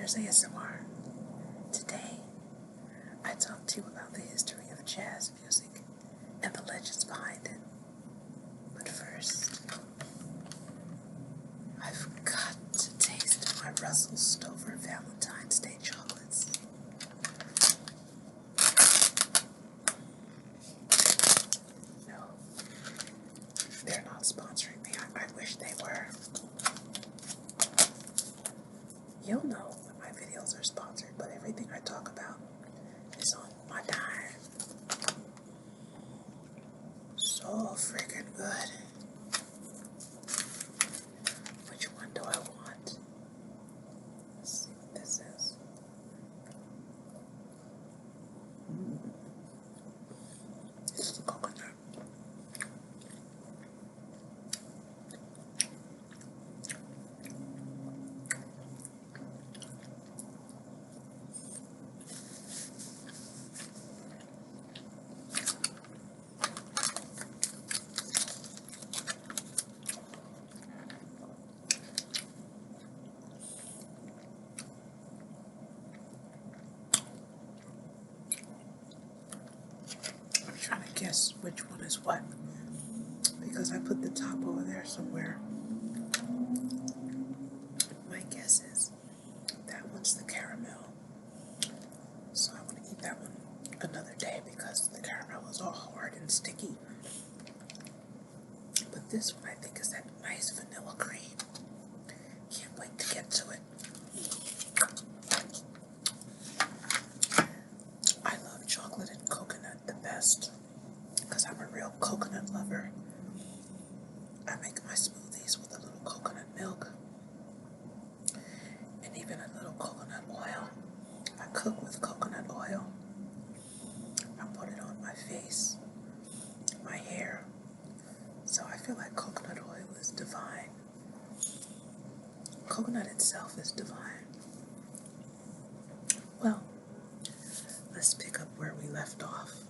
Jazz ASMR. Today, I talk to you about the history of jazz music and the legends behind it. But first, I've got to taste my Russell Stover Valentine's Day chocolates. No, they're not sponsoring me. I wish they were. You'll know when my videos are sponsored, but everything I talk about is on my dime. So freaking good. Which one do I want? Let's see what this is. It's the coconut. I'm trying to guess which one is what because I put the top over there somewhere. My guess is that one's the caramel. So I want to eat that one another day because the caramel is all hard and sticky. But this one I think is that nice vanilla cream. Can't wait to get to it. I love chocolate and coconut the best because I'm a real coconut lover. I make my smoothies with a little coconut milk and even a little coconut oil. I cook with coconut oil. I put it on my face, my hair. So I feel like coconut oil is divine. Coconut itself is divine. Well, let's pick up where we left off.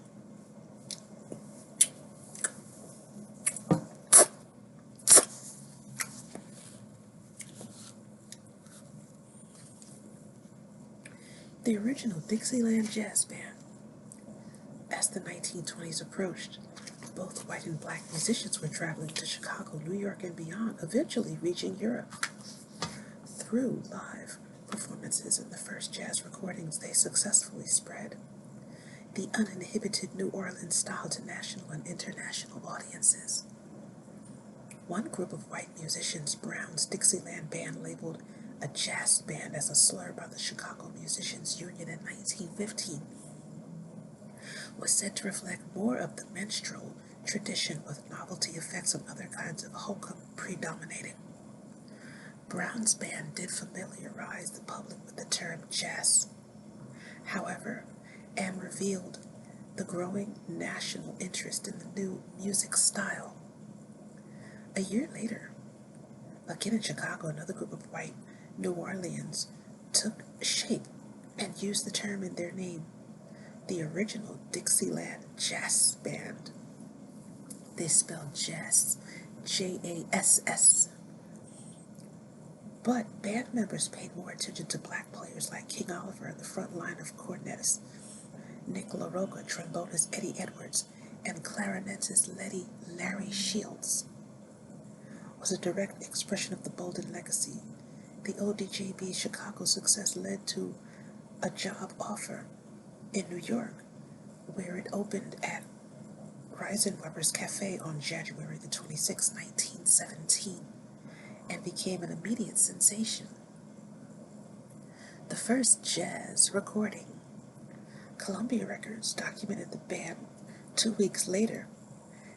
The original Dixieland Jazz Band. As the 1920s approached, both white and black musicians were traveling to Chicago, New York, and beyond, eventually reaching Europe. Through live performances and the first jazz recordings they successfully spread the uninhibited New Orleans style to national and international audiences. One group of white musicians, Brown's Dixieland Band, labeled a jazz band as a slur by the Chicago Musicians Union in 1915, was said to reflect more of the minstrel tradition with novelty effects and other kinds of hokum predominating. Brown's band did familiarize the public with the term jazz, however, and revealed the growing national interest in the new music style. A year later, again in Chicago, another group of white New Orleans took shape and used the term in their name, the original Dixieland Jazz Band. They spelled jazz, J-A-S-S. But band members paid more attention to black players like King Oliver, the front line of cornetist Nick LaRocca, trombonist Eddie Edwards, and clarinetist Larry Shields. Was a direct expression of the Bolden legacy. The ODJB Chicago success led to a job offer in New York, where it opened at Reisenweber's Cafe on January the 26th, 1917, and became an immediate sensation. The first jazz recording, Columbia Records, documented the band 2 weeks later,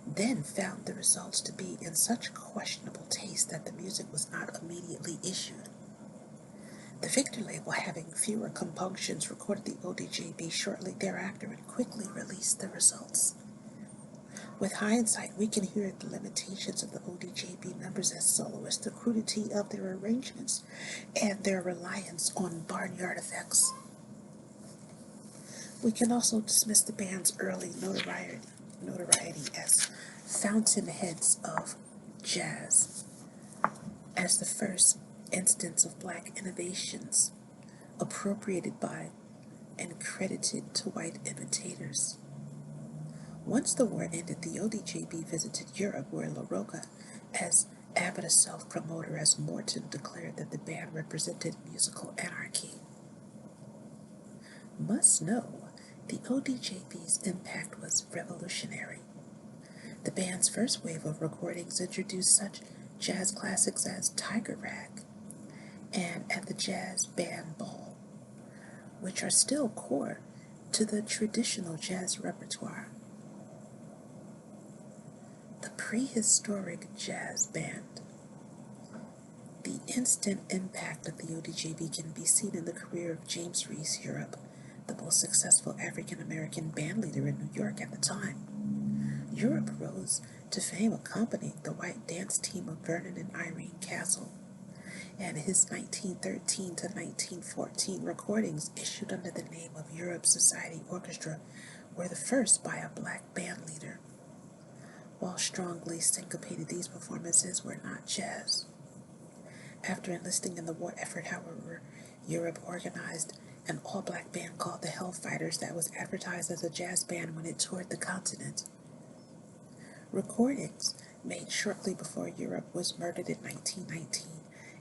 then found the results to be in such questionable taste that the music was not immediately issued. The Victor label, having fewer compunctions, recorded the ODJB shortly thereafter and quickly released the results. With hindsight, we can hear the limitations of the ODJB members as soloists, the crudity of their arrangements, and their reliance on barnyard effects. We can also dismiss the band's early notoriety as fountainheads of jazz, as the first instance of black innovations appropriated by and credited to white imitators. Once the war ended, the ODJB visited Europe, where La Roca, as avid a self-promoter as Morton, declared that the band represented musical anarchy. Must know, the ODJB's impact was revolutionary. The band's first wave of recordings introduced such jazz classics as Tiger Rag and At the Jazz Band Ball, which are still core to the traditional jazz repertoire. The prehistoric jazz band. The instant impact of the ODJB can be seen in the career of James Reese Europe, the most successful African-American bandleader in New York at the time. Europe rose to fame accompanying the white dance team of Vernon and Irene Castle, and his 1913 to 1914 recordings, issued under the name of Europe Society Orchestra, were the first by a black bandleader. While strongly syncopated, these performances were not jazz. After enlisting in the war effort, however, Europe organized an all-black band called the Hellfighters that was advertised as a jazz band when it toured the continent. Recordings made shortly before Europe was murdered in 1919,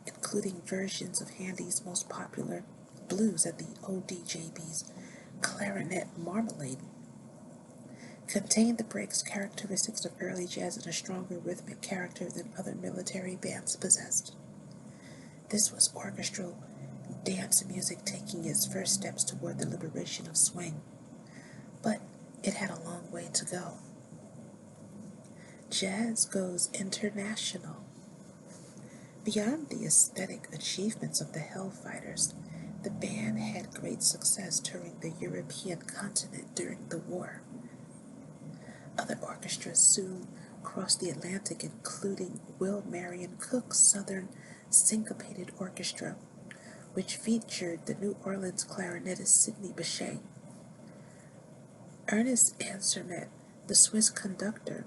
including versions of Handy's most popular blues at the ODJB's Clarinet Marmalade, contained the breaks characteristics of early jazz and a stronger rhythmic character than other military bands possessed. This was orchestral dance music taking its first steps toward the liberation of swing, but it had a long way to go. Jazz goes international. Beyond the aesthetic achievements of the Hellfighters, the band had great success touring the European continent during the war. Other orchestras soon crossed the Atlantic, including Will Marion Cook's Southern Syncopated Orchestra, which featured the New Orleans clarinetist Sidney Bechet. Ernest Ansermet, the Swiss conductor,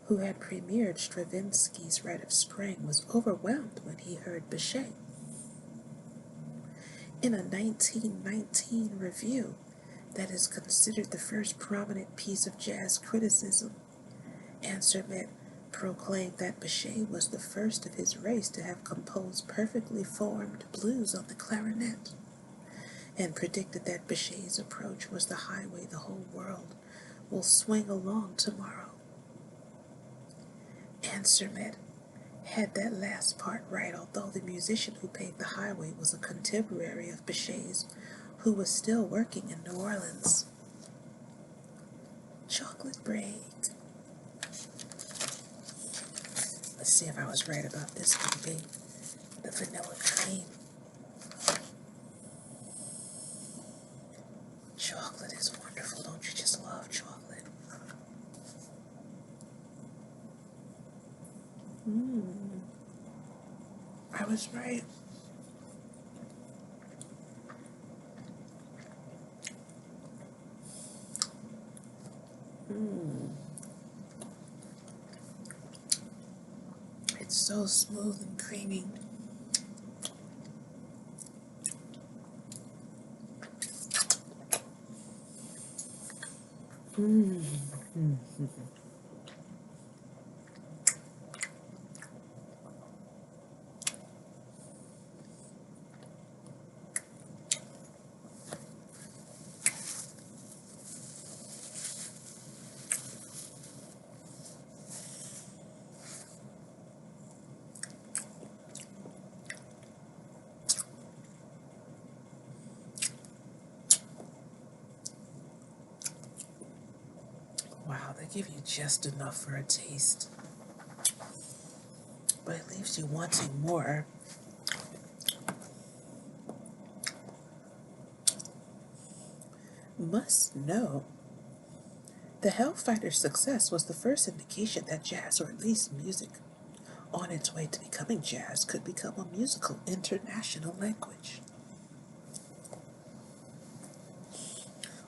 who had premiered Stravinsky's Rite of Spring, was overwhelmed when he heard Bechet. In a 1919 review that is considered the first prominent piece of jazz criticism, Ansermet proclaimed that Bechet was the first of his race to have composed perfectly formed blues on the clarinet, and predicted that Bechet's approach was the highway the whole world will swing along tomorrow. Ansermet had that last part right, although the musician who paved the highway was a contemporary of Bechet's who was still working in New Orleans. Chocolate break. Let's see if I was right about this one being the vanilla cream. Chocolate is wonderful. Don't you just love chocolate? I was right. It's so smooth and creamy. Wow, they give you just enough for a taste, but it leaves you wanting more. Must know, the Hellfighters' success was the first indication that jazz, or at least music on its way to becoming jazz, could become a musical international language.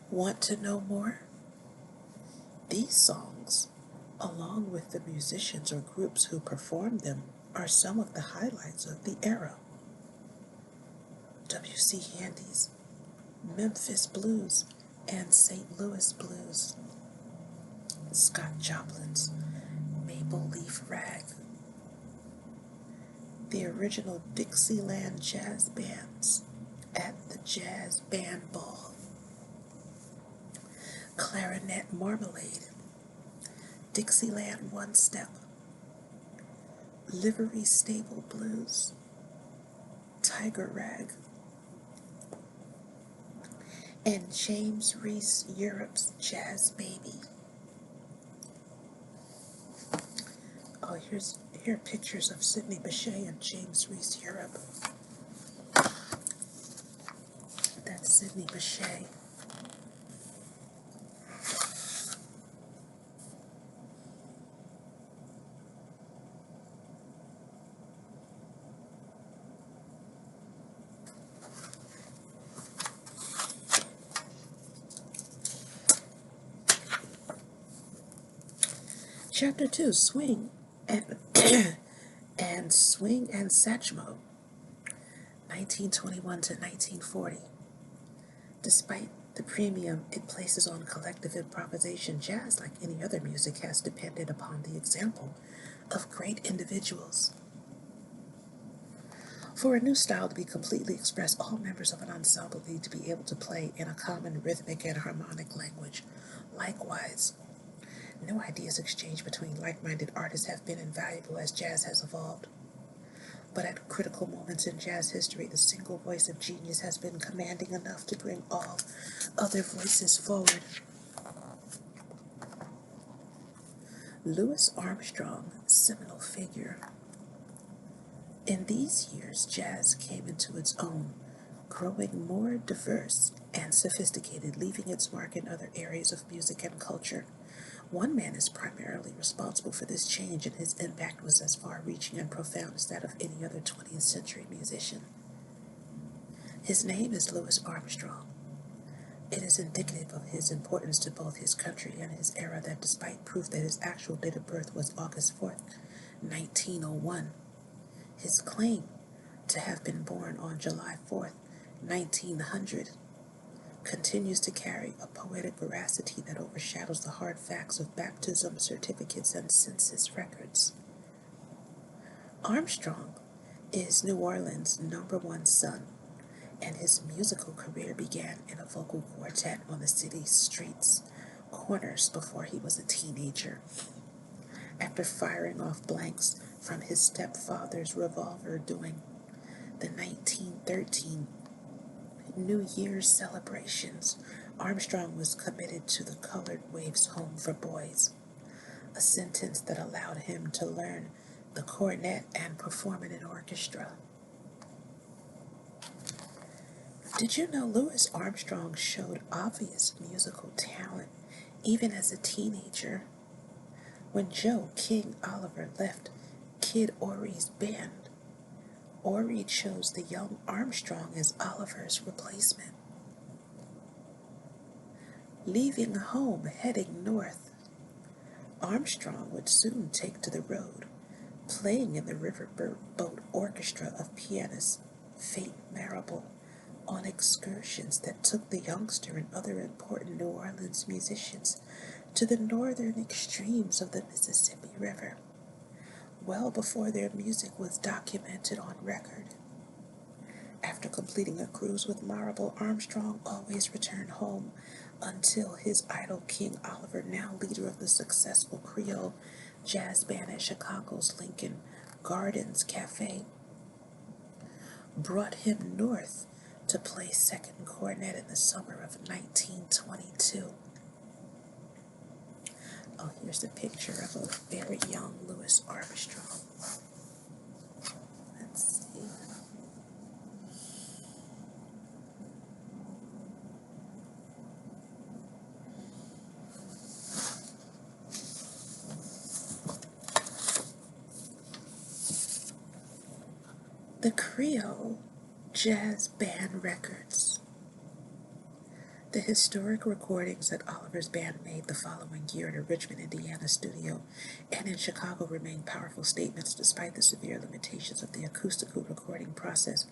Want to know more? These songs, along with the musicians or groups who performed them, are some of the highlights of the era. W.C. Handy's Memphis Blues and St. Louis Blues, Scott Joplin's Maple Leaf Rag, the original Dixieland Jazz Bands at the Jazz Band Ball, Clarinet Marmalade, Dixieland One Step, Livery Stable Blues, Tiger Rag, and James Reese Europe's Jazz Baby. Oh, here are pictures of Sidney Bechet and James Reese Europe. That's Sidney Bechet. Chapter 2, Swing and and Swing and Satchmo, 1921 to 1940. Despite the premium it places on collective improvisation, jazz, like any other music, has depended upon the example of great individuals. For a new style to be completely expressed, all members of an ensemble need to be able to play in a common rhythmic and harmonic language. Likewise, new ideas exchanged between like-minded artists have been invaluable as jazz has evolved. But at critical moments in jazz history, the single voice of genius has been commanding enough to bring all other voices forward. Louis Armstrong, seminal figure. In these years, jazz came into its own, growing more diverse and sophisticated, leaving its mark in other areas of music and culture. One man is primarily responsible for this change, and his impact was as far-reaching and profound as that of any other 20th century musician. His name is Louis Armstrong. It is indicative of his importance to both his country and his era that despite proof that his actual date of birth was August 4th, 1901, his claim to have been born on July 4th, 1900, continues to carry a poetic veracity that overshadows the hard facts of baptism certificates and census records. Armstrong is New Orleans' #1 son, and his musical career began in a vocal quartet on the city's streets corners before he was a teenager. After firing off blanks from his stepfather's revolver during the 1913 New Year's celebrations, Armstrong was committed to the Colored Waifs Home for Boys, a sentence that allowed him to learn the cornet and perform in an orchestra. Did you know Louis Armstrong showed obvious musical talent even as a teenager? When Joe King Oliver left Kid Ory's band, Ory chose the young Armstrong as Oliver's replacement. Leaving home, heading north, Armstrong would soon take to the road, playing in the Riverboat Orchestra of pianist Fate Marable on excursions that took the youngster and other important New Orleans musicians to the northern extremes of the Mississippi River, well before their music was documented on record. After completing a cruise with Marable, Armstrong always returned home until his idol King Oliver, now leader of the successful Creole Jazz Band at Chicago's Lincoln Gardens Cafe, brought him north to play second cornet in the summer of 1922. Oh, here's a picture of a very young Louis Armstrong. Let's see. The Creole Jazz Band Records. The historic recordings that Oliver's band made the following year at a Richmond, Indiana studio and in Chicago remain powerful statements despite the severe limitations of the acoustical recording process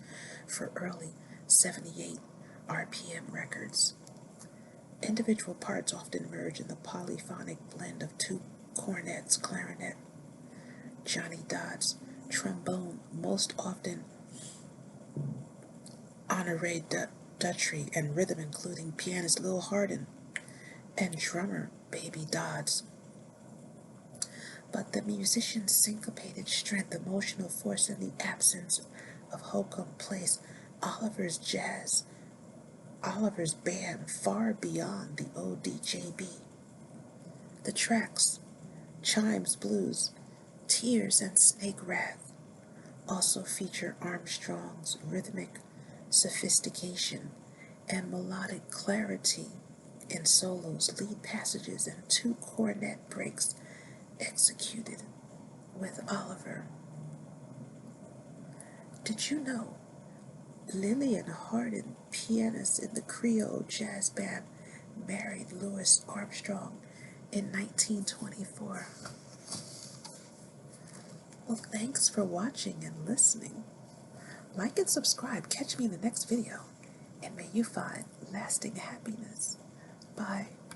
for early 78 RPM records. Individual parts often merge in the polyphonic blend of two cornets, clarinet, Johnny Dodds, trombone, most often Honoré Dutry, and rhythm including pianist Lil Hardin and drummer Baby Dodds. But the musician's syncopated strength, emotional force, and the absence of hokum place Oliver's band far beyond the ODJB. The tracks, Chimes Blues, Tears, and Snake Wrath, also feature Armstrong's rhythmic sophistication and melodic clarity in solos, lead passages, and two cornet breaks executed with Oliver. Did you know Lillian Hardin, pianist in the Creole Jazz Band, married Louis Armstrong in 1924? Well, thanks for watching and listening. Like and subscribe. Catch me in the next video, and may you find lasting happiness. Bye.